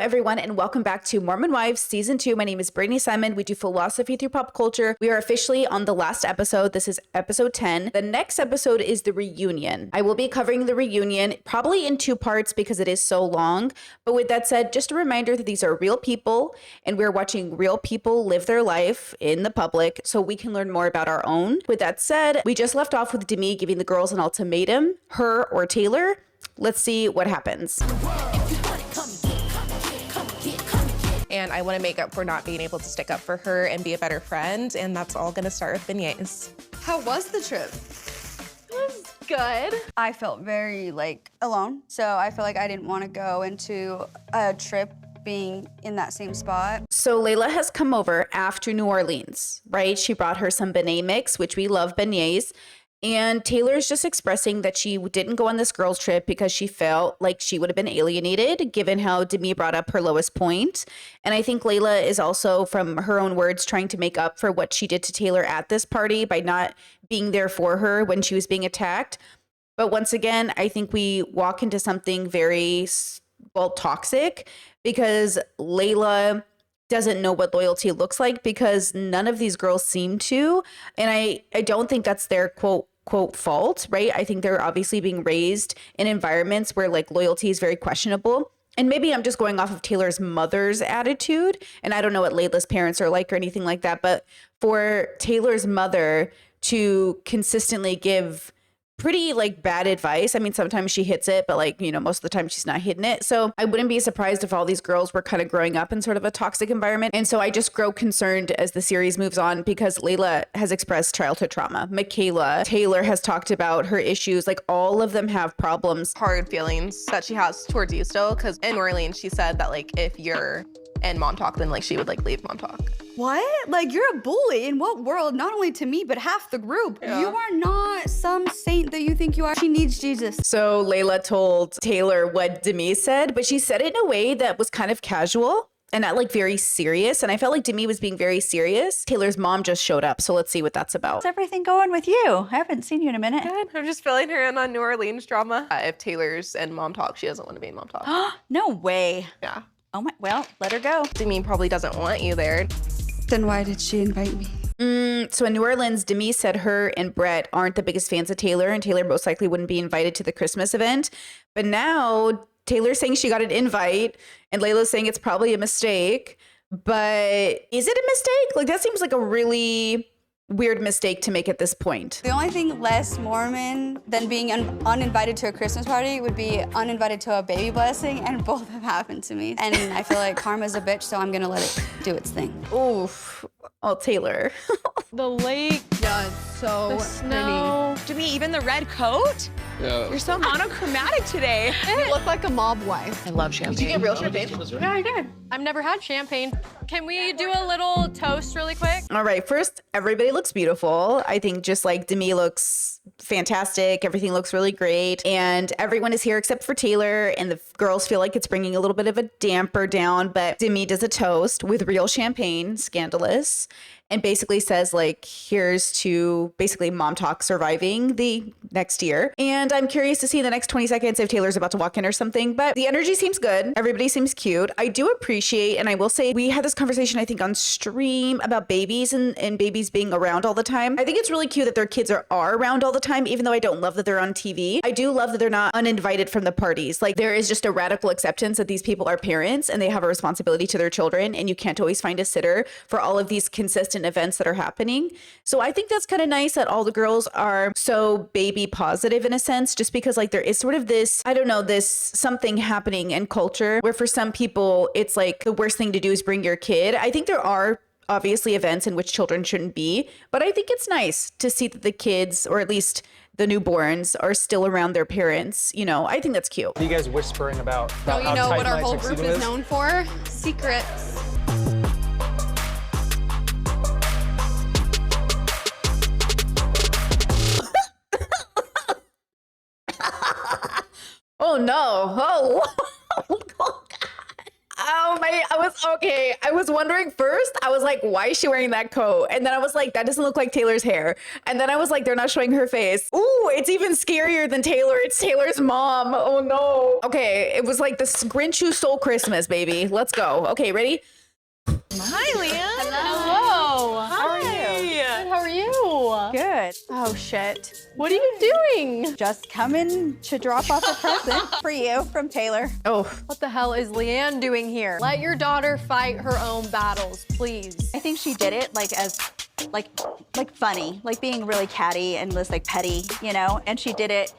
everyone, and welcome back to Mormon Wives Season 2. My name is Brittany Simon. We do philosophy through pop culture. We are officially on the last episode. This is episode 10. The next episode is the reunion. I will be covering the reunion probably in 2 parts because it is so long. But with that said, just a reminder that these are real people and we're watching real people live their life in the public so we can learn more about our own. With that said, we just left off with Demi giving the girls an ultimatum, her or Taylor. Let's see what happens. And I want to make up for not being able to stick up for her and be a better friend. And that's all going to start with beignets. How was the trip? It was good. I felt very alone. So I feel like I didn't want to go into a trip being in that same spot. So Layla has come over after New Orleans, right? She brought her some beignet mix, which we love beignets. And Taylor's just expressing that she didn't go on this girls' trip because she felt like she would have been alienated given how Demi brought up her lowest point. And I think Layla is also, from her own words, trying to make up for what she did to Taylor at this party by not being there for her when she was being attacked. But once again, I think we walk into something very, toxic because Layla doesn't know what loyalty looks like because none of these girls seem to. And I don't think that's their quote fault, right? I think they're obviously being raised in environments where loyalty is very questionable. And maybe I'm just going off of Taylor's mother's attitude. And I don't know what Layla's parents are like or anything like that. But for Taylor's mother to consistently give pretty bad advice. I mean, sometimes she hits it, but most of the time she's not hitting it. So I wouldn't be surprised if all these girls were kind of growing up in sort of a toxic environment. And so I just grow concerned as the series moves on because Layla has expressed childhood trauma. Michaela, Taylor has talked about her issues. All of them have problems. Hard feelings that she has towards you still. Because in New Orleans, she said that if you're in MomTok, then she would leave MomTok. What? You're a bully. In what world? Not only to me, but half the group. Yeah. You are not some saint that you think you are. She needs Jesus. So Layla told Taylor what Demi said, but she said it in a way that was kind of casual and not very serious. And I felt like Demi was being very serious. Taylor's mom just showed up. So let's see what that's about. How's everything going with you? I haven't seen you in a minute. Good. I'm just filling her in on New Orleans drama. If Taylor's in MomTok, she doesn't want to be in MomTok. No way. Yeah. Oh my, well, let her go. Demi probably doesn't want you there. Then why did she invite me? So in New Orleans, Demi said her and Brett aren't the biggest fans of Taylor, and Taylor most likely wouldn't be invited to the Christmas event. But now Taylor's saying she got an invite, and Layla's saying it's probably a mistake. But is it a mistake? That seems like a really weird mistake to make at this point. The only thing less Mormon than being uninvited to a Christmas party would be uninvited to a baby blessing, and both have happened to me. And I feel like karma's a bitch, so I'm gonna let it do its thing. Oof. Oh, Taylor. The lake. Yeah, it's so The snow. Demi, even the red coat? Yeah. You're so monochromatic today. You look like a mob wife. I love champagne. Did you get real champagne? Yeah, I did. I've never had champagne. Can we do a little toast really quick? All right, first, everybody looks beautiful. I think just Demi looks fantastic. Everything looks really great. And everyone is here except for Taylor. And the girls feel like it's bringing a little bit of a damper down. But Demi does a toast with real champagne, scandalous. And basically says here's to basically MomTok surviving the next year. And I'm curious to see in the next 20 seconds if Taylor's about to walk in or something, but the energy seems good. Everybody seems cute. I do appreciate, and I will say we had this conversation, I think on stream about babies and babies being around all the time. I think it's really cute that their kids are around all the time, even though I don't love that they're on TV. I do love that they're not uninvited from the parties. There is just a radical acceptance that these people are parents and they have a responsibility to their children, and you can't always find a sitter for all of these consistent events that are happening. So I think that's kind of nice that all the girls are so baby positive in a sense, just because there is sort of this, I don't know, this something happening in culture where for some people it's the worst thing to do is bring your kid. I think there are obviously events in which children shouldn't be, but I think it's nice to see that the kids, or at least the newborns, are still around their parents. I think that's cute. Are you guys whispering about So you how know tight what our my whole tuxedo group is known for? Secrets. Oh no. Oh. Oh God. Oh my I was wondering first, I was like, why is she wearing that coat? And then I was like, that doesn't look like Taylor's hair. And then I was like, they're not showing her face. Ooh, it's even scarier than Taylor. It's Taylor's mom. Oh no. Okay, it was like the Grinch who stole Christmas, baby. Let's go. Okay, ready? Hi, Leanne. Hello. How are you? Good, how are you? Good. Oh, shit. What are you doing? Just coming to drop off a present for you from Taylor. Oh, What the hell is Leanne doing here? Let your daughter fight her own battles, please. I think she did it like as like funny, like being really catty and just like petty, you know? And she did it,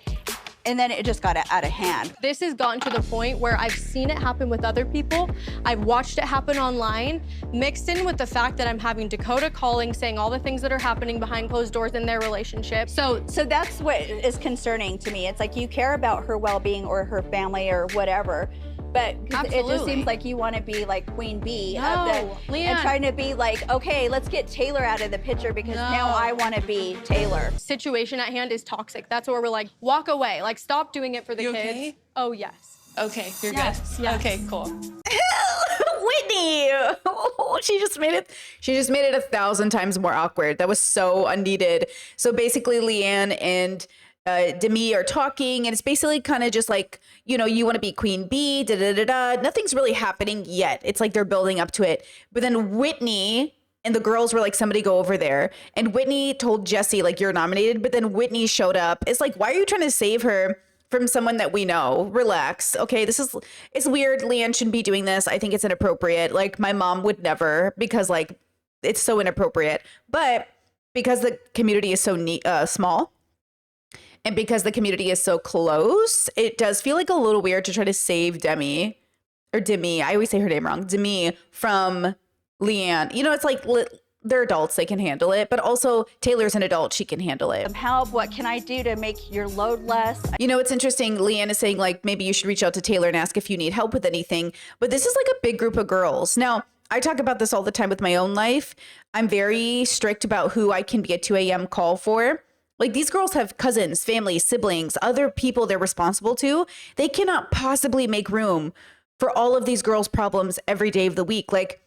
and then it just got out of hand. This has gotten to the point where I've seen it happen with other people. I've watched it happen online, mixed in with the fact that I'm having Dakota calling, saying all the things that are happening behind closed doors in their relationship. So that's what is concerning to me. It's like you care about her well-being or her family or whatever, but it just Absolutely. seems like you want to be like Queen Bee No, and Leanne. trying to be like, okay, let's get Taylor out of the picture because now I want to be Taylor. Situation at hand is toxic. That's where we're like, walk away. Like, stop doing it for the You kids. okay? Oh, yes. Okay, you're Yes, good. yes. Okay, cool. Whitney. She just made it 1,000 times more awkward. That was so unneeded. So basically Leanne and Demi are talking, and it's basically kind of just like, you know, you want to be Queen Bee, da da da da. Nothing's really happening yet. It's like they're building up to it. But then Whitney and the girls were like, somebody go over there. And Whitney told Jesse, like, you're nominated. But then Whitney showed up. It's like, why are you trying to save her from someone that we know? Relax. Okay, it's weird. Leanne shouldn't be doing this. I think it's inappropriate. Like, my mom would never, because like it's so inappropriate. But because the community is so small, and because the community is so close, it does feel like a little weird to try to save Demi. I always say her name wrong. Demi from Leanne. You know, it's like they're adults, they can handle it. But also Taylor's an adult, she can handle it. Help, what can I do to make your load less? You know, it's interesting. Leanne is saying like, maybe you should reach out to Taylor and ask if you need help with anything. But this is like a big group of girls. Now, I talk about this all the time with my own life. I'm very strict about who I can be a 2 a.m. call for. Like, these girls have cousins, family, siblings, other people they're responsible to. They cannot possibly make room for all of these girls' problems every day of the week. Like,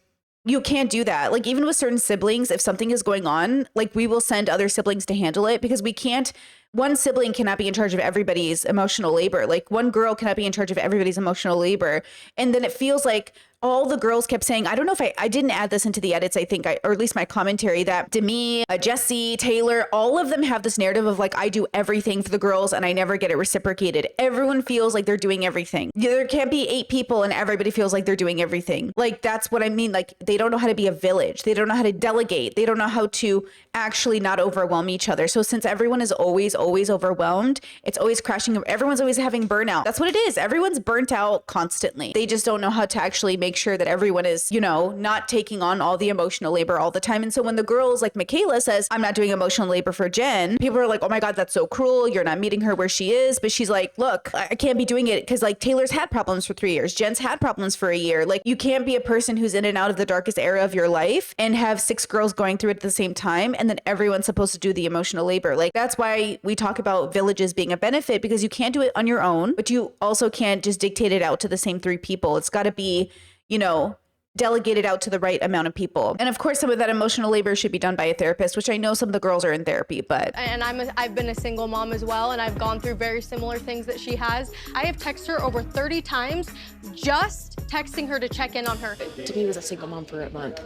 you can't do that. Like, even with certain siblings, if something is going on, like, we will send other siblings to handle it, because we can't, one sibling cannot be in charge of everybody's emotional labor. Like, one girl cannot be in charge of everybody's emotional labor. And then it feels like all the girls kept saying, I don't know if I didn't add this into the edits, I think, or at least my commentary, that Demi, Jesse, Taylor, all of them have this narrative of like, I do everything for the girls and I never get it reciprocated. Everyone feels like they're doing everything. There can't be 8 people and everybody feels like they're doing everything. Like, that's what I mean. Like, they don't know how to be a village. They don't know how to delegate. They don't know how to actually not overwhelm each other. So since everyone is always overwhelmed, it's always crashing. Everyone's always having burnout. That's what it is. Everyone's burnt out constantly. They just don't know how to actually make sure that everyone is, you know, not taking on all the emotional labor all the time. And so when the girls like Michaela says, I'm not doing emotional labor for Jen, people are like, oh my God, that's so cruel. You're not meeting her where she is. But she's like, look, I can't be doing it because like Taylor's had problems for 3 years. Jen's had problems for a year. Like, you can't be a person who's in and out of the darkest era of your life and have 6 girls going through it at the same time. And then everyone's supposed to do the emotional labor. Like, that's why we talk about villages being a benefit, because you can't do it on your own, but you also can't just dictate it out to the same 3 people. It's got to be, you know, delegated out to the right amount of people. And of course, some of that emotional labor should be done by a therapist, which I know some of the girls are in therapy, but. And I've been a single mom as well, and I've gone through very similar things that she has. I have texted her over 30 times, just texting her to check in on her. Demi was a single mom for a month.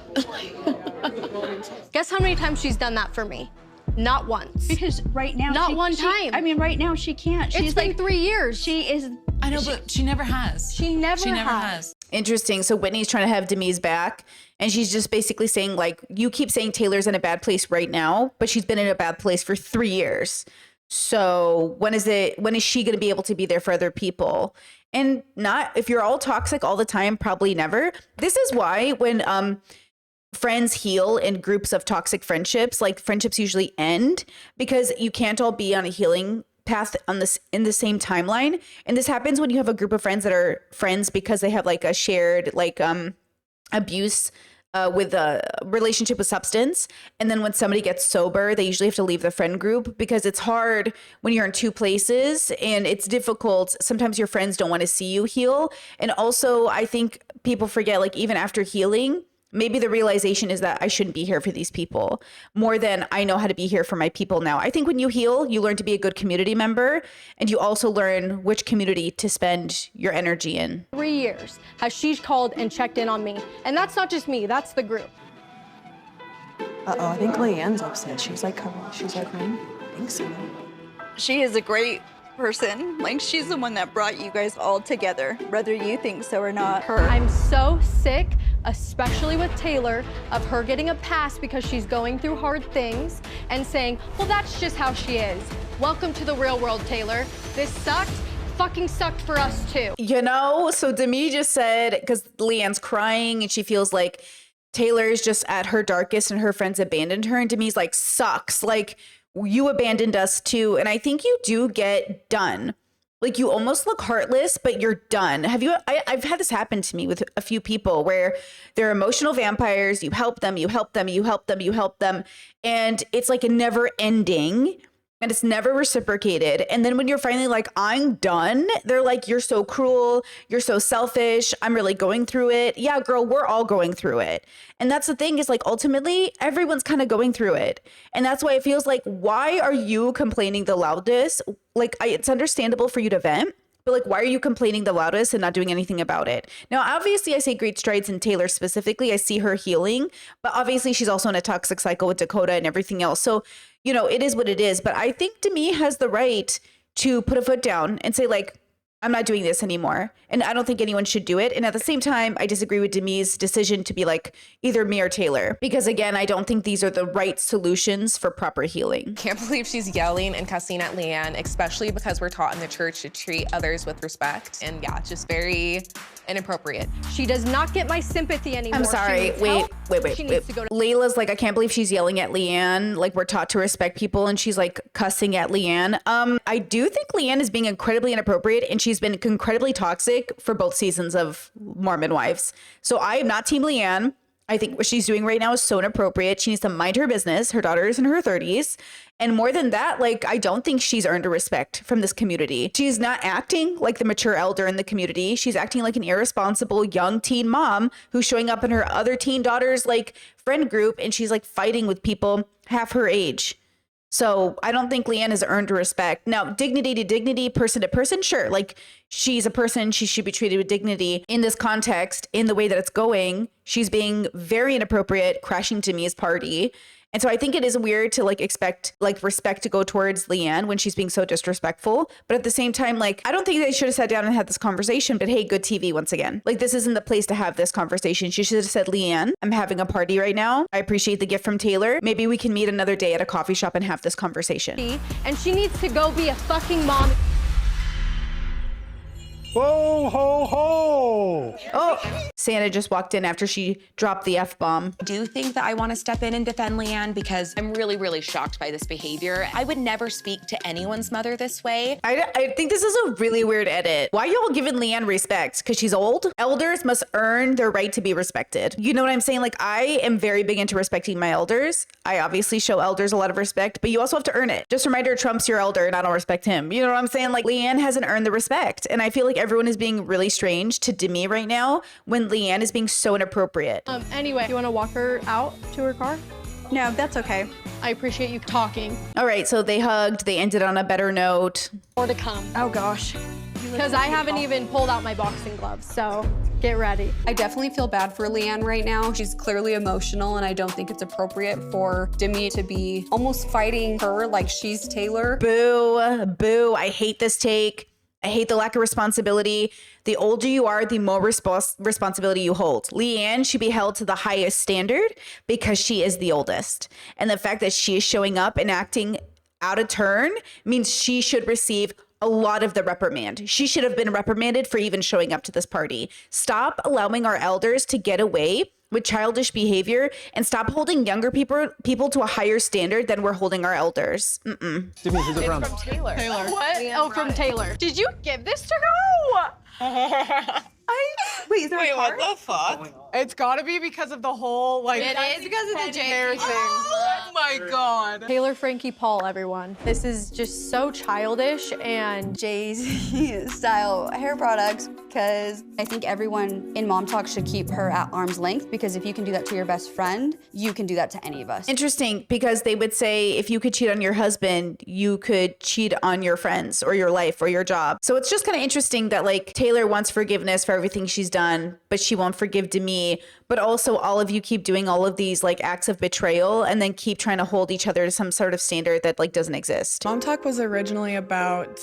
Guess how many times she's done that for me? Not once. Because right now, Not one time. I mean, right now she can't. It's She's been like 3 years. she is. I know, but she never has. She never has. Interesting. So Whitney's trying to have Demi's back, and she's just basically saying, like, you keep saying Taylor's in a bad place right now, but she's been in a bad place for 3 years. So when is she going to be able to be there for other people? And not, if you're all toxic all the time, probably never. This is why when friends heal in groups of toxic friendships, like, friendships usually end because you can't all be on a healing path on this in the same timeline. And this happens when you have a group of friends that are friends because they have like a shared like abuse with a relationship with substance. And then when somebody gets sober, they usually have to leave the friend group because it's hard when you're in two places and it's difficult. Sometimes your friends don't want to see you heal. And also, I think people forget, like, even after healing, maybe the realization is that I shouldn't be here for these people more than I know how to be here for my people now. I think when you heal, you learn to be a good community member, and you also learn which community to spend your energy in. 3 years has she called and checked in on me. And that's not just me, that's the group. Uh-oh, I think Leanne's upset. She's like crying. I think so. She is a great person. Like, she's the one that brought you guys all together, whether you think so or not. I'm so sick, especially with Taylor, of her getting a pass because she's going through hard things and saying, well, that's just how she is. Welcome to the real world, Taylor. This sucked. Fucking sucked for us too. You know, so Demi just said, because Leanne's crying and she feels like Taylor's just at her darkest and her friends abandoned her. And Demi's like, sucks. Like, you abandoned us too. And I think you do get done. Like, you almost look heartless, but you're done. I've had this happen to me with a few people where they're emotional vampires. You help them, you help them, you help them, you help them. And it's like a never ending. And it's never reciprocated. And then when you're finally like, I'm done, they're like, you're so cruel. You're so selfish. I'm really going through it. Yeah, girl, we're all going through it. And that's the thing is, like, ultimately, everyone's kind of going through it. And that's why it feels like, why are you complaining the loudest? Like, it's understandable for you to vent, but like, why are you complaining the loudest and not doing anything about it? Now, obviously, I say great strides in Taylor specifically. I see her healing, but obviously she's also in a toxic cycle with Dakota and everything else. So, you know, it is what it is. But I think Demi has the right to put a foot down and say, like, I'm not doing this anymore. And I don't think anyone should do it. And at the same time, I disagree with Demi's decision to be like either me or Taylor. Because again, I don't think these are the right solutions for proper healing. Can't believe she's yelling and cussing at Leanne, especially because we're taught in the church to treat others with respect. And yeah, it's just very inappropriate. She does not get my sympathy anymore. I'm sorry. Wait. She needs to go to Layla's like, I can't believe she's yelling at Leanne. Like, we're taught to respect people, and she's like cussing at Leanne. I do think Leanne is being incredibly inappropriate, and she's been incredibly toxic for both seasons of Mormon Wives. So I am not team Leanne. I think what she's doing right now is so inappropriate. She needs to mind her business. Her daughter is in her 30s. And more than that, like, I don't think she's earned a respect from this community. She's not acting like the mature elder in the community. She's acting like an irresponsible young teen mom who's showing up in her other teen daughter's like friend group, and she's like fighting with people half her age. So I don't think Leanne has earned respect. Now, dignity to dignity, person to person, sure. Like, she's a person, she should be treated with dignity. In this context, in the way that it's going, she's being very inappropriate, crashing Demi's party. And so I think it is weird to like expect like respect to go towards Leanne when she's being so disrespectful. But at the same time, like, I don't think they should have sat down and had this conversation, but hey, good TV once again. Like, this isn't the place to have this conversation. She should have said, Leanne, I'm having a party right now. I appreciate the gift from Taylor. Maybe we can meet another day at a coffee shop and have this conversation. and she needs to go be a fucking mom. Ho, ho, ho! Oh, Santa just walked in after she dropped the F-bomb. I do think that I want to step in and defend Leanne because I'm really, really shocked by this behavior. I would never speak to anyone's mother this way. I think this is a really weird edit. Why y'all giving Leanne respect? Because she's old? Elders must earn their right to be respected. You know what I'm saying? Like, I am very big into respecting my elders. I obviously show elders a lot of respect, but you also have to earn it. Just a reminder, Trump's your elder and I don't respect him. You know what I'm saying? Like, Leanne hasn't earned the respect. And I feel like everyone is being really strange to Demi right now when Leanne is being so inappropriate. Anyway, you want to walk her out to her car? No, that's okay. I appreciate you talking. All right, so they hugged. They ended on a better note. More to come. Oh gosh. Because I haven't even pulled out my boxing gloves, so get ready. I definitely feel bad for Leanne right now. She's clearly emotional, and I don't think it's appropriate for Demi to be almost fighting her like she's Taylor. Boo, boo. I hate this take. I hate the lack of responsibility. The older you are, the more responsibility you hold. Leanne should be held to the highest standard because she is the oldest. And the fact that she is showing up and acting out of turn means she should receive a lot of the reprimand. She should have been reprimanded for even showing up to this party. Stop allowing our elders to get away with childish behavior and stop holding younger people to a higher standard than we're holding our elders. Demi, who's it from? Taylor. What? Oh, from Taylor. Did you give this to her? Wait, is there a card? What the fuck? It's gotta be because of the whole, like, It is because of the J hair thing. Oh my God. Taylor, Frankie, Paul, everyone. This is just so childish and Jay-Z style hair products, because I think everyone in MomTok should keep her at arm's length, because if you can do that to your best friend, you can do that to any of us. Interesting, because they would say if you could cheat on your husband, you could cheat on your friends or your life or your job. So it's just kind of interesting that like Taylor wants forgiveness for everything she's done, but she won't forgive Demi. But also all of you keep doing all of these like acts of betrayal and then keep trying to hold each other to some sort of standard that like doesn't exist. MomTok was originally about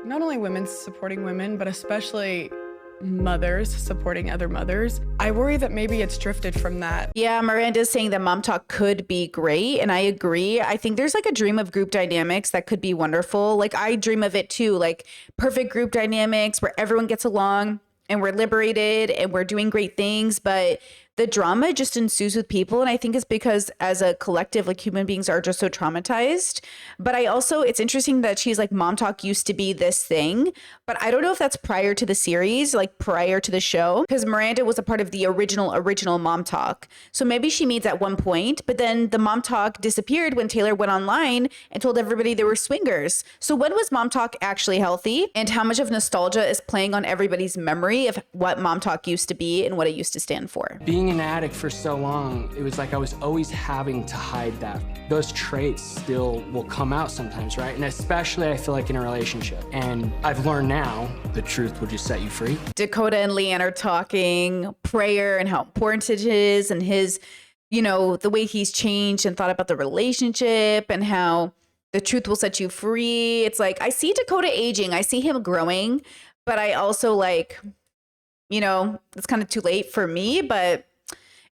not only women supporting women, but especially mothers supporting other mothers. I worry that maybe it's drifted from that. Yeah, Miranda's saying that MomTok could be great, and I agree. I think there's like a dream of group dynamics that could be wonderful. Like I dream of it too, like perfect group dynamics where everyone gets along and we're liberated and we're doing great things, but the drama just ensues with people. And I think it's because as a collective, like human beings are just so traumatized. But I also, it's interesting that she's like, MomTok used to be this thing, but I don't know if that's prior to the series, like prior to the show, because Miranda was a part of the original MomTok. So maybe she meets at one point, but then the MomTok disappeared when Taylor went online and told everybody they were swingers. So when was MomTok actually healthy? And how much of nostalgia is playing on everybody's memory of what MomTok used to be and what it used to stand for? Being an addict for so long, it was like I was always having to hide that. Those traits still will come out sometimes, right? And especially I feel like in a relationship. And I've learned now, the truth will just set you free. Dakota and Leanne are talking prayer and how important it is, and his, you know, the way he's changed and thought about the relationship and how the truth will set you free. It's like, I see Dakota aging, I see him growing, but I also like, you know, it's kind of too late for me, but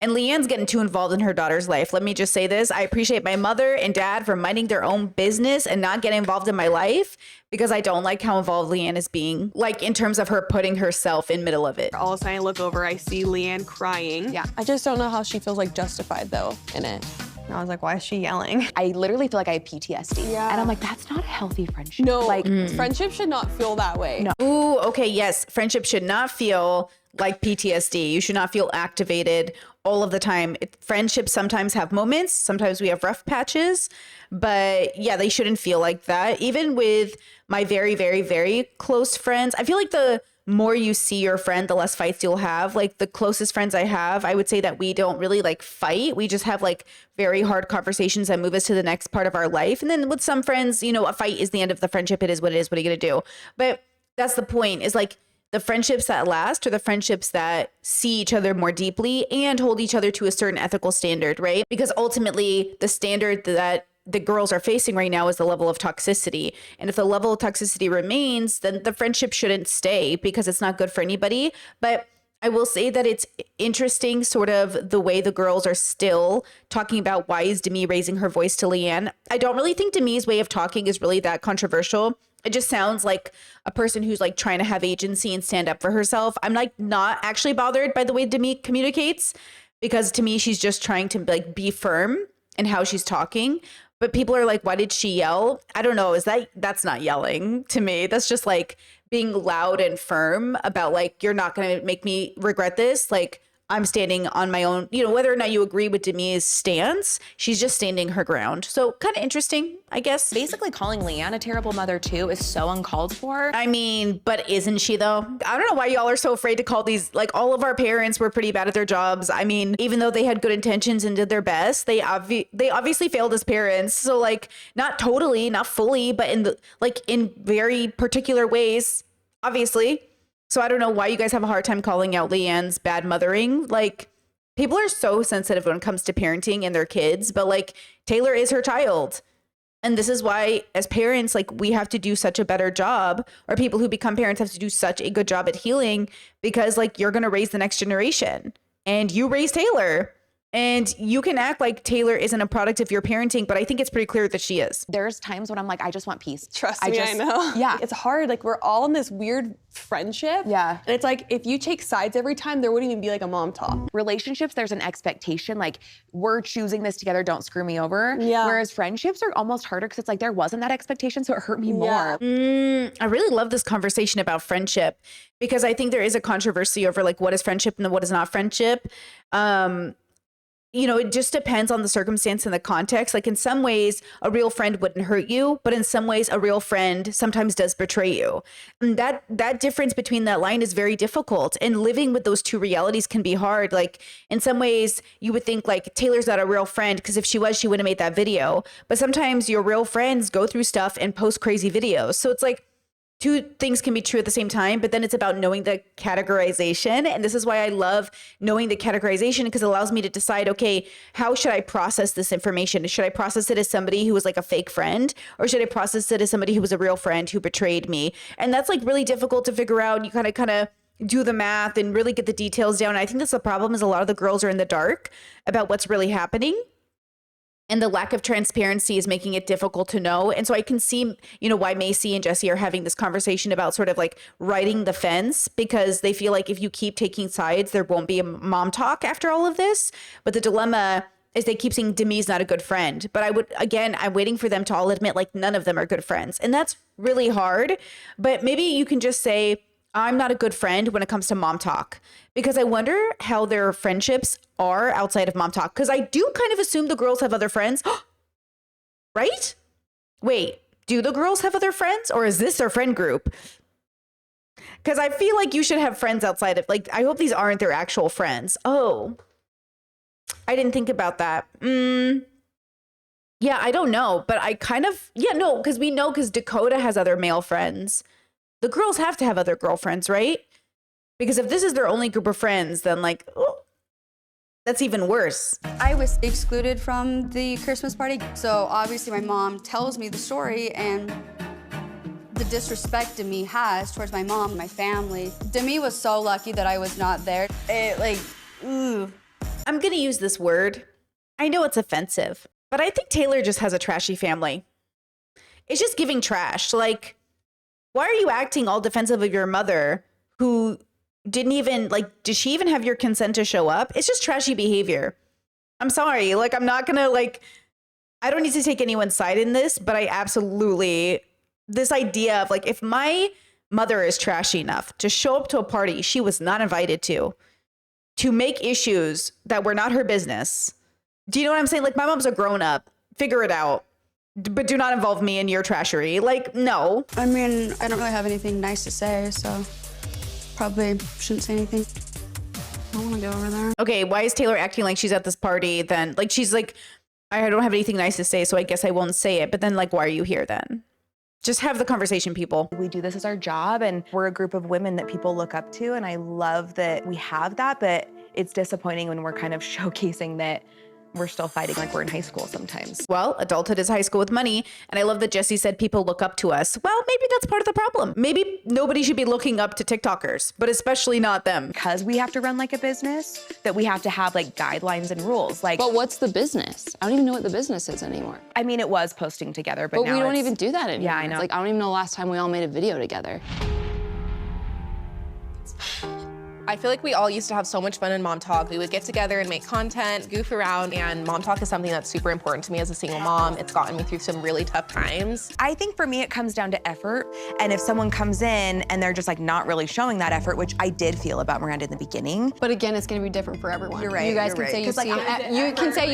and Leanne's getting too involved in her daughter's life. Let me just say this. I appreciate my mother and dad for minding their own business and not getting involved in my life, because I don't like how involved Leanne is being, like in terms of her putting herself in middle of it. All of a sudden I look over, I see Leanne crying. Yeah, I just don't know how she feels like justified though in it. And I was like, why is she yelling? I literally feel like I have PTSD. Yeah. And I'm like, that's not a healthy friendship. No, Like, friendship should not feel that way. No. Ooh, okay, yes. Friendship should not feel like PTSD. You should not feel activated all of the time. Friendships sometimes have moments. Sometimes we have rough patches. But yeah, they shouldn't feel like that. Even with my very, very, very close friends, I feel like the more you see your friend, the less fights you'll have. Like the closest friends I have, I would say that we don't really like fight. We just have like very hard conversations that move us to the next part of our life. And then with some friends, you know, a fight is the end of the friendship. It is what it is. What are you going to do? But that's the point, is like the friendships that last are the friendships that see each other more deeply and hold each other to a certain ethical standard, right? Because ultimately the standard that the girls are facing right now is the level of toxicity. And if the level of toxicity remains, then the friendship shouldn't stay because it's not good for anybody. But I will say that it's interesting sort of the way the girls are still talking about why is Demi raising her voice to Leanne. I don't really think Demi's way of talking is really that controversial. It just sounds like a person who's like trying to have agency and stand up for herself. I'm like not actually bothered by the way Demi communicates, because to me, she's just trying to like be firm in how she's talking. But people are like, why did she yell? I don't know. That's not yelling to me. That's just like being loud and firm about like, you're not going to make me regret this. Like, I'm standing on my own, you know, whether or not you agree with Demi's stance, she's just standing her ground. So kind of interesting, I guess. basically calling Leanne a terrible mother too is so uncalled for. I mean, but isn't she though? I don't know why y'all are so afraid to call these, like all of our parents were pretty bad at their jobs. I mean, even though they had good intentions and did their best, they obviously failed as parents. So like not totally, not fully, but in very particular ways, obviously. So I don't know why you guys have a hard time calling out Leanne's bad mothering. Like people are so sensitive when it comes to parenting and their kids, but like Taylor is her child. And this is why as parents, like we have to do such a better job, or people who become parents have to do such a good job at healing, because like you're going to raise the next generation and you raised Taylor. And you can act like Taylor isn't a product of your parenting, but I think it's pretty clear that she is. There's times when I'm like, I just want peace. Trust me, I know. Yeah. It's hard. Like, we're all in this weird friendship. Yeah. And it's like, if you take sides every time, there wouldn't even be like a mom talk. Relationships, there's an expectation, like, we're choosing this together, don't screw me over. Yeah. Whereas friendships are almost harder because it's like, there wasn't that expectation, so it hurt me more. I really love this conversation about friendship because I think there is a controversy over like what is friendship and what is not friendship. You know, it just depends on the circumstance and the context. Like in some ways, a real friend wouldn't hurt you, but in some ways, a real friend sometimes does betray you. And that difference between that line is very difficult. And living with those two realities can be hard. Like in some ways, you would think like Taylor's not a real friend because if she was, she wouldn't have made that video. But sometimes your real friends go through stuff and post crazy videos. So it's like, two things can be true at the same time, but then it's about knowing the categorization. And this is why I love knowing the categorization because it allows me to decide, okay, how should I process this information? Should I process it as somebody who was like a fake friend? Or should I process it as somebody who was a real friend who betrayed me? And that's like really difficult to figure out. You kind of do the math and really get the details down. And I think that's the problem is a lot of the girls are in the dark about what's really happening. And the lack of transparency is making it difficult to know. And so I can see, you know, why Macy and Jesse are having this conversation about sort of like riding the fence because they feel like if you keep taking sides, there won't be a mom talk after all of this. But the dilemma is they keep saying Demi's not a good friend. But I'm waiting for them to all admit like none of them are good friends. And that's really hard. But maybe you can just say, I'm not a good friend when it comes to mom talk because I wonder how their friendships are outside of mom talk. Because I do kind of assume the girls have other friends, right? Wait, do the girls have other friends or is this their friend group? Because I feel like you should have friends outside of like, I hope these aren't their actual friends. Oh, I didn't think about that. Yeah, I don't know, but I kind of, because Dakota has other male friends. The girls have to have other girlfriends, right? Because if this is their only group of friends, then like, oh, that's even worse. I was excluded from the Christmas party. So obviously my mom tells me the story and the disrespect Demi has towards my mom and my family. Demi was so lucky that I was not there. I'm gonna use this word. I know it's offensive, but I think Taylor just has a trashy family. It's just giving trash. Like, why are you acting all defensive of your mother who didn't even, like, did she even have your consent to show up? It's just trashy behavior. I'm sorry. Like, I'm not gonna, like, I don't need to take anyone's side in this, but I absolutely, this idea of, like, if my mother is trashy enough to show up to a party she was not invited to make issues that were not her business. Do you know what I'm saying? Like, my mom's a grown up. Figure it out. But do not involve me in your trashery. Like, no. I mean, I don't really have anything nice to say, so probably shouldn't say anything. I don't want to go over there. Okay, why is Taylor acting like she's at this party then? Like, she's like, I don't have anything nice to say, so I guess I won't say it. But then, like, why are you here then? Just have the conversation, people. We do this as our job, and we're a group of women that people look up to, and I love that we have that, but it's disappointing when we're kind of showcasing that we're still fighting like we're in high school sometimes. Well, adulthood is high school with money. And I love that Jesse said people look up to us. Well, maybe that's part of the problem. Maybe nobody should be looking up to TikTokers, but especially not them. Because we have to run like a business, that we have to have like guidelines and rules. Like, but what's the business? I don't even know what the business is anymore. I mean, it was posting together, but now we don't even do that anymore. Yeah, I know. It's like, I don't even know the last time we all made a video together. I feel like we all used to have so much fun in Mom Talk. We would get together and make content, goof around, and Mom Talk is something that's super important to me as a single mom. It's gotten me through some really tough times. I think for me, it comes down to effort. And if someone comes in and they're just like not really showing that effort, which I did feel about Miranda in the beginning. But again, it's gonna be different for everyone. You're right. You guys can say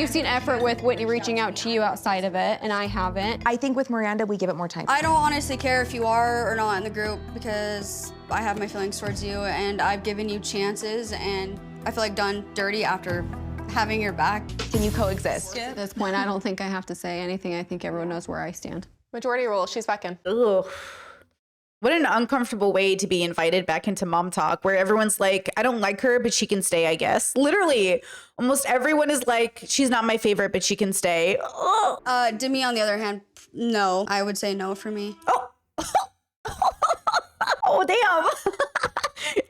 you've seen effort with Whitney reaching out to you outside of it, and I haven't. I think with Miranda, we give it more time. I don't honestly care if you are or not in the group because I have my feelings towards you and I've given you chances and I feel like done dirty after having your back. Can you coexist? At this point, I don't think I have to say anything. I think everyone knows where I stand. Majority rule, she's back in. Ugh. What an uncomfortable way to be invited back into Mom Talk where everyone's like, I don't like her, but she can stay, I guess. Literally, almost everyone is like, she's not my favorite, but she can stay. Ugh. Demi, on the other hand, no. I would say no for me. Oh, damn.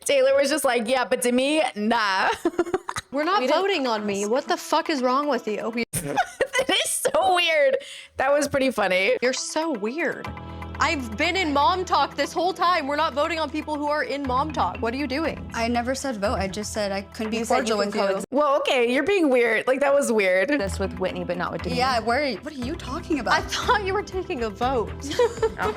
Taylor was just like, yeah, but to me, nah. We're not voting on me. What the fuck is wrong with you? That is so weird. That was pretty funny. You're so weird. I've been in MomTok this whole time. We're not voting on people who are in MomTok. What are you doing? I never said vote. I just said I couldn't be cordial with you. Well, okay, you're being weird. Like, that was weird. This with Whitney, but not with Demi. Yeah, what are you talking about? I thought you were taking a vote.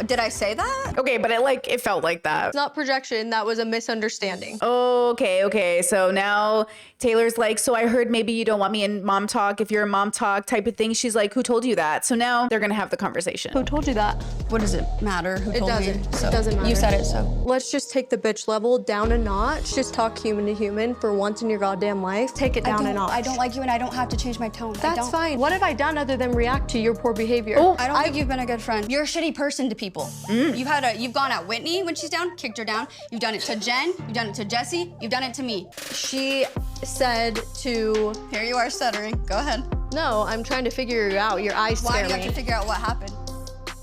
Did I say that? Okay, but it felt like that. It's not projection. That was a misunderstanding. Okay. So now Taylor's like, so I heard maybe you don't want me in MomTok if you're a MomTok type of thing. She's like, who told you that? So now they're gonna have the conversation. Who told you that? What does it matter? Who told me? It doesn't matter. You said it, so. Let's just take the bitch level down a notch. Just talk human to human for once in your goddamn life. Take it down a notch. I don't like you and I don't have to change my tone. That's fine. What have I done other than react to your poor behavior? I don't think you've been a good friend. You're a shitty person to people. You've gone at Whitney when she's down, kicked her down. You've done it to Jen, you've done it to Jesse, you've done it to me. She said to... Here you are stuttering, go ahead. No, I'm trying to figure you out. Your eyes scare me. Why do you have to figure out what happened?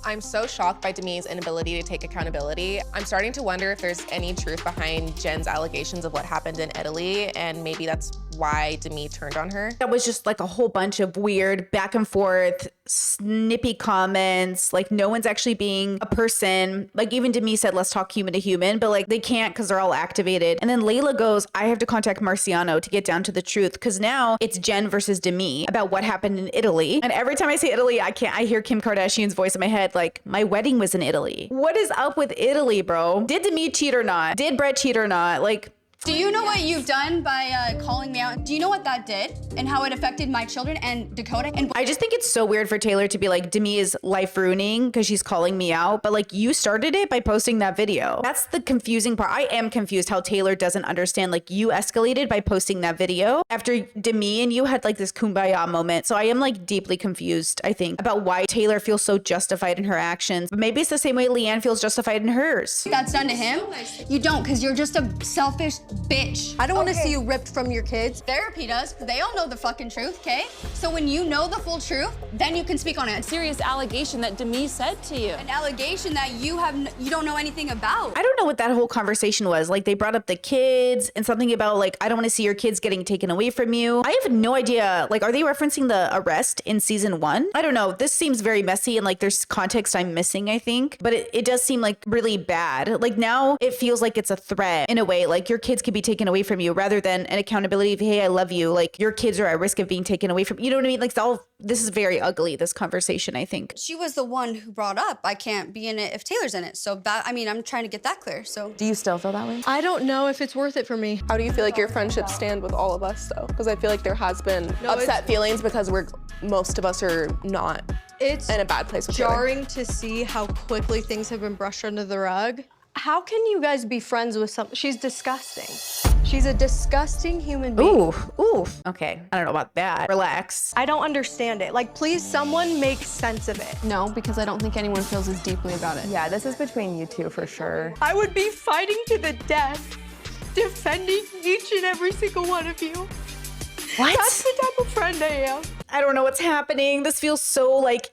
I'm so shocked by Demi's inability to take accountability. I'm starting to wonder if there's any truth behind Jen's allegations of what happened in Italy, and maybe that's why Demi turned on her. That was just like a whole bunch of weird back and forth, snippy comments. Like, no one's actually being a person. Like, even Demi said, let's talk human to human, but like they can't because they're all activated. And then Layla goes, I have to contact Marciano to get down to the truth, because now it's Jen versus Demi about what happened in Italy. And every time I say Italy, I hear Kim Kardashian's voice in my head, like, my wedding was in Italy. What is up with Italy, bro? Did Demi cheat or not? Did Brett cheat or not? Like, do you know what you've done by calling me out? Do you know what that did and how it affected my children and Dakota? And I just think it's so weird for Taylor to be like, Demi is life ruining because she's calling me out. But like, you started it by posting that video. That's the confusing part. I am confused how Taylor doesn't understand. Like, you escalated by posting that video after Demi and you had like this kumbaya moment. So I am like deeply confused, I think, about why Taylor feels so justified in her actions. But maybe it's the same way Leanne feels justified in hers. That's done to him? You don't, because you're just a selfish bitch. I don't want to see you ripped from your kids. Therapy does. They all know the fucking truth, okay? So when you know the full truth, then you can speak on it. A serious allegation that Demi said to you. An allegation that you don't know anything about. I don't know what that whole conversation was. Like, they brought up the kids and something about like, I don't want to see your kids getting taken away from you. I have no idea. Like, are they referencing the arrest in season 1? I don't know. This seems very messy and like there's context I'm missing, I think. But it does seem like really bad. Like, now it feels like it's a threat in a way. Like, your kids could be taken away from you rather than an accountability of, hey, I love you. Like, your kids are at risk of being taken away from you. Know what I mean? Like, this is very ugly, this conversation, I think. She was the one who brought up, I can't be in it if Taylor's in it. So that, I mean, I'm trying to get that clear. So do you still feel that way? I don't know if it's worth it for me. How do you feel like your friendships stand with all of us though? Because I feel like there has been upset feelings because most of us are not in a bad place with jarring to see how quickly things have been brushed under the rug. How can you guys be friends with she's disgusting. She's a disgusting human being. Ooh. Okay, I don't know about that. Relax. I don't understand it. Like, please, someone make sense of it. No, because I don't think anyone feels as deeply about it. Yeah, this is between you two for sure. I would be fighting to the death, defending each and every single one of you. What? That's the type of friend I am. I don't know what's happening. This feels so like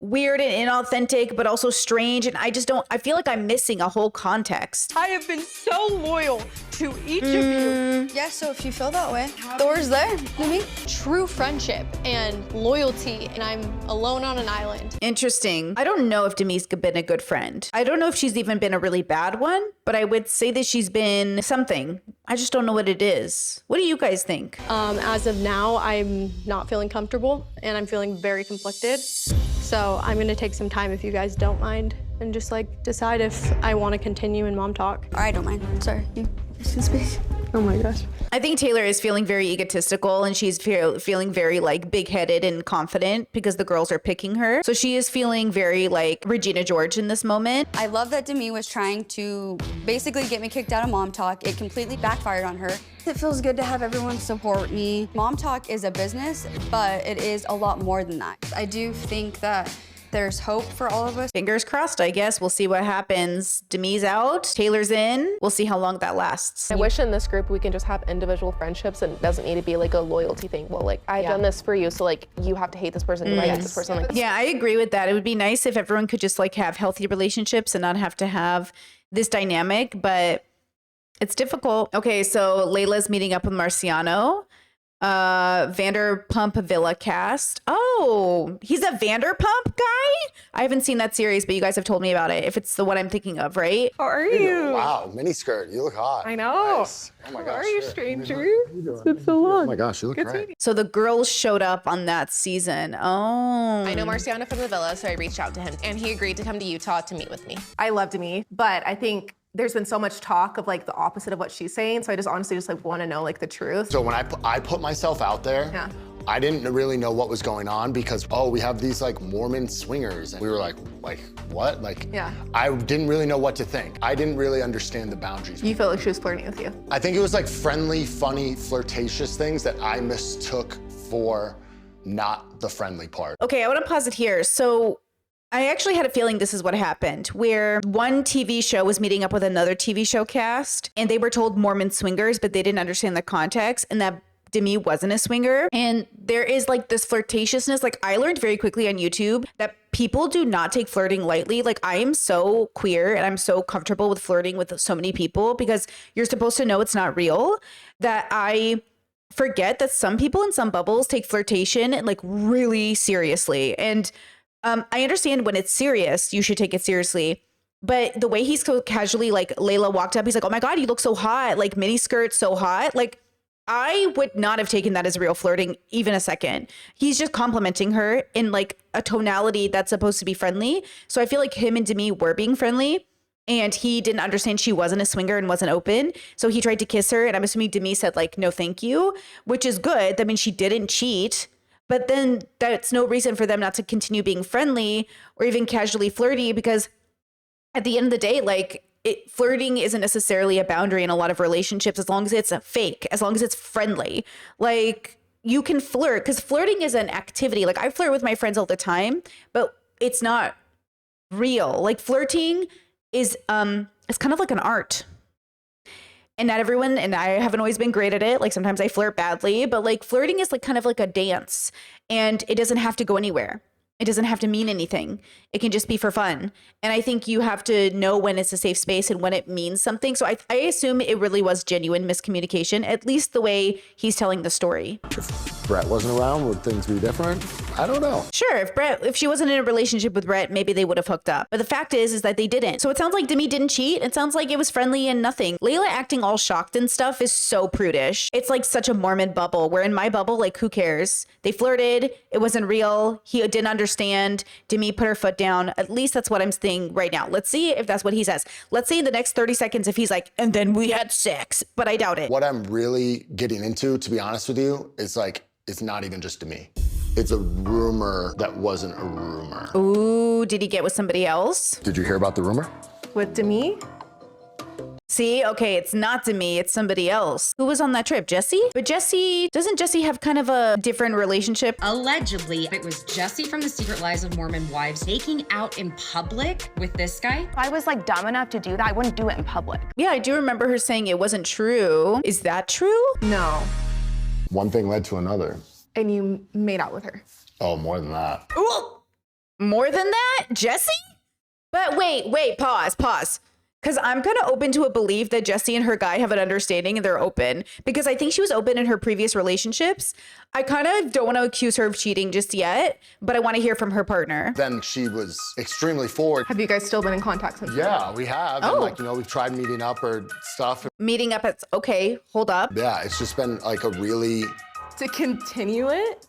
weird and inauthentic, but also strange. And I feel like I'm missing a whole context. I have been so loyal to each of you. Yeah, so if you feel that way, Thor's there. Maybe. True friendship and loyalty, and I'm alone on an island. Interesting. I don't know if Demi's been a good friend. I don't know if she's even been a really bad one, but I would say that she's been something. I just don't know what it is. What do you guys think? As of now, I'm not feeling comfortable, and I'm feeling very conflicted. So I'm gonna take some time, if you guys don't mind, and just like decide if I want to continue in MomTok. I don't mind. Sorry, you can speak. Oh my gosh. I think Taylor is feeling very egotistical, and she's feeling very like big-headed and confident because the girls are picking her. So she is feeling very like Regina George in this moment. I love that Demi was trying to basically get me kicked out of MomTok. It completely backfired on her. It feels good to have everyone support me. MomTok is a business, but it is a lot more than that. I do think that there's hope for all of us. Fingers crossed, I guess. We'll see what happens. Demi's out, Taylor's in. We'll see how long that lasts. I wish in this group we can just have individual friendships and it doesn't need to be like a loyalty thing. Well, like, I've done this for you, so like, you have to hate this person, you hate this person. Like, yeah, I agree with that. It would be nice if everyone could just like have healthy relationships and not have to have this dynamic, but it's difficult. Okay, so Layla's meeting up with Marciano. Vanderpump Villa cast. Oh, he's a Vanderpump guy? I haven't seen that series, but you guys have told me about it. If it's the one I'm thinking of, right? How are you? Wow, miniskirt. You look hot. I know. Nice. Oh my gosh. How are you, stranger? It's been so long. Oh my gosh, you look great. So the girls showed up on that season. Oh. I know Marciano from the Villa, so I reached out to him, and he agreed to come to Utah to meet with me. I love Demi, but I think there's been so much talk of like the opposite of what she's saying. So I just honestly just like want to know like the truth. So when I put myself out there, Yeah. I didn't really know what was going on because, oh, we have these like Mormon swingers. And we were like what? Like, Yeah. I didn't really know what to think. I didn't really understand the boundaries. You felt like she was flirting with you. I think it was like friendly, funny, flirtatious things that I mistook for not the friendly part. Okay, I want to pause it here. So I actually had a feeling this is what happened, where one TV show was meeting up with another TV show cast, and they were told Mormon swingers, but they didn't understand the context, and that Demi wasn't a swinger. And there is like this flirtatiousness. Like I learned very quickly on YouTube that people do not take flirting lightly. Like I am so queer and I'm so comfortable with flirting with so many people because you're supposed to know it's not real, that I forget that some people in some bubbles take flirtation and like really seriously. And I understand when it's serious, you should take it seriously. But the way he's so casually, like Layla walked up, he's like, oh my God, you look so hot. Like mini skirt, so hot. Like I would not have taken that as real flirting even a second. He's just complimenting her in like a tonality that's supposed to be friendly. So I feel like him and Demi were being friendly and he didn't understand she wasn't a swinger and wasn't open. So he tried to kiss her and I'm assuming Demi said like, no, thank you, which is good. That means she didn't cheat. But then that's no reason for them not to continue being friendly or even casually flirty, because at the end of the day, like flirting isn't necessarily a boundary in a lot of relationships as long as it's a fake, as long as it's friendly. Like you can flirt because flirting is an activity. Like I flirt with my friends all the time, but it's not real. Like flirting is it's kind of like an art. And not everyone, and I haven't always been great at it. Like sometimes I flirt badly, but like flirting is like kind of like a dance and it doesn't have to go anywhere. It doesn't have to mean anything. It can just be for fun. And I think you have to know when it's a safe space and when it means something. So I assume it really was genuine miscommunication, at least the way he's telling the story. If Brett wasn't around, would things be different? I don't know. Sure, if she wasn't in a relationship with Brett, maybe they would have hooked up. But the fact is that they didn't. So it sounds like Demi didn't cheat. It sounds like it was friendly and nothing. Layla acting all shocked and stuff is so prudish. It's like such a Mormon bubble, where in my bubble, like who cares? They flirted. It wasn't real. He didn't understand. Demi put her foot down. At least that's what I'm saying right now. Let's see if that's what he says. Let's see in the next 30 seconds if he's like, and then we had sex. But I doubt it. What I'm really getting into, to be honest with you, is like, it's not even just Demi. It's a rumor that wasn't a rumor. Ooh, did he get with somebody else? Did you hear about the rumor? With Demi? See, okay, it's not Demi, it's somebody else. Who was on that trip? Jesse? But doesn't Jesse have kind of a different relationship? Allegedly, it was Jesse from The Secret Lives of Mormon Wives taking out in public with this guy. If I was like dumb enough to do that, I wouldn't do it in public. Yeah, I do remember her saying it wasn't true. Is that true? No. One thing led to another. And you made out with her. Oh, more than that. Ooh, more than that? Jesse? But wait, pause. Because I'm kind of open to a belief that Jessie and her guy have an understanding and they're open. Because I think she was open in her previous relationships. I kind of don't want to accuse her of cheating just yet, but I want to hear from her partner. Then she was extremely forward. Have you guys still been in contact since? Yeah, we have. Oh. And like, we've tried meeting up or stuff. Meeting up at, okay, hold up. Yeah, it's just been like a really... To continue it?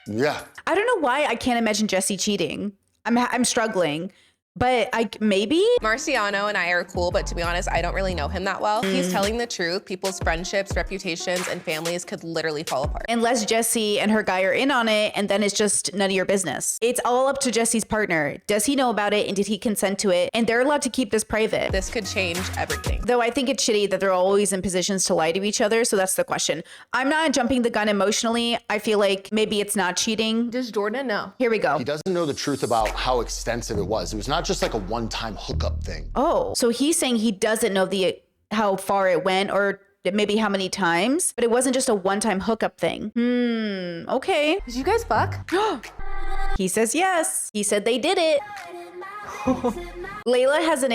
Yeah. I don't know why I can't imagine Jessie cheating. I'm struggling. But maybe? Marciano and I are cool, but to be honest, I don't really know him that well. He's telling the truth. People's friendships, reputations, and families could literally fall apart. Unless Jessie and her guy are in on it, and then it's just none of your business. It's all up to Jessie's partner. Does he know about it, and did he consent to it? And they're allowed to keep this private. This could change everything. Though I think it's shitty that they're always in positions to lie to each other, so that's the question. I'm not jumping the gun emotionally. I feel like maybe it's not cheating. Does Jordan know? Here we go. He doesn't know the truth about how extensive it was. It was not just like a one-time hookup thing. Oh, so he's saying he doesn't know how far it went or maybe how many times, but it wasn't just a one-time hookup thing. Okay. Did you guys fuck? He says yes. He said they did it. Layla has an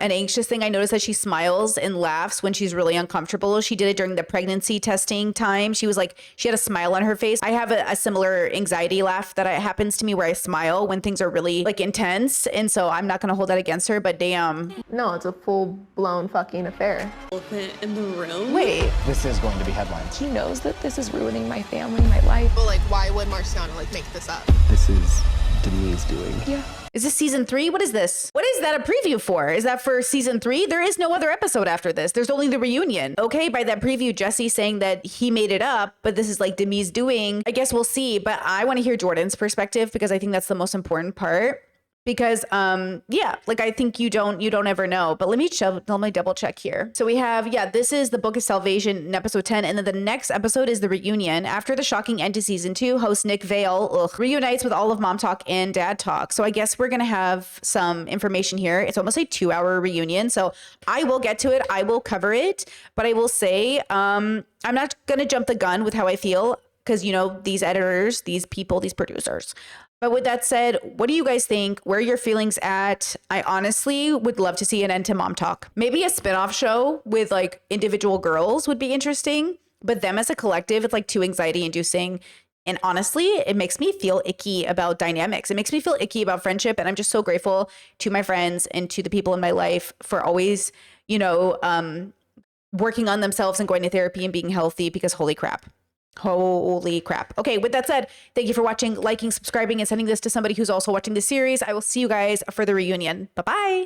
anxious thing. I noticed that she smiles and laughs when she's really uncomfortable. She did it during the pregnancy testing time. She was like, she had a smile on her face. I have a similar anxiety laugh that happens to me where I smile when things are really like intense. And so I'm not going to hold that against her, but damn. No, it's a full-blown fucking affair. Elephant in the room. Wait. This is going to be headlines. He knows that this is ruining my family, my life. But like, why would Marciano like make this up? This is Demi's doing. Yeah. Is this season 3? What is this? What is that a preview for? Is that for season 3? There is no other episode after this. There's only the reunion. Okay, by that preview, Jesse saying that he made it up, but this is like Demi's doing. I guess we'll see, but I want to hear Jordan's perspective because I think that's the most important part. Because, yeah, like I think you don't ever know, but let me double check here. So we have, this is the Book of Salvation in episode 10. And then the next episode is the reunion. After the shocking end to season 2, host Nick Vale reunites with all of Mom Talk and Dad Talk. So I guess we're going to have some information here. It's almost a 2-hour reunion. So I will get to it. I will cover it, but I will say, I'm not going to jump the gun with how I feel because, you know, these editors, these people, these producers. But with that said, what do you guys think? Where are your feelings at? I honestly would love to see an end to Mom Talk. Maybe a spinoff show with like individual girls would be interesting, but them as a collective, it's like too anxiety inducing. And honestly, it makes me feel icky about dynamics. It makes me feel icky about friendship. And I'm just so grateful to my friends and to the people in my life for always, you know, working on themselves and going to therapy and being healthy because holy crap. Holy crap. Okay, with that said, thank you for watching, liking, subscribing, and sending this to somebody who's also watching this series. I will see you guys for the reunion. Bye-bye.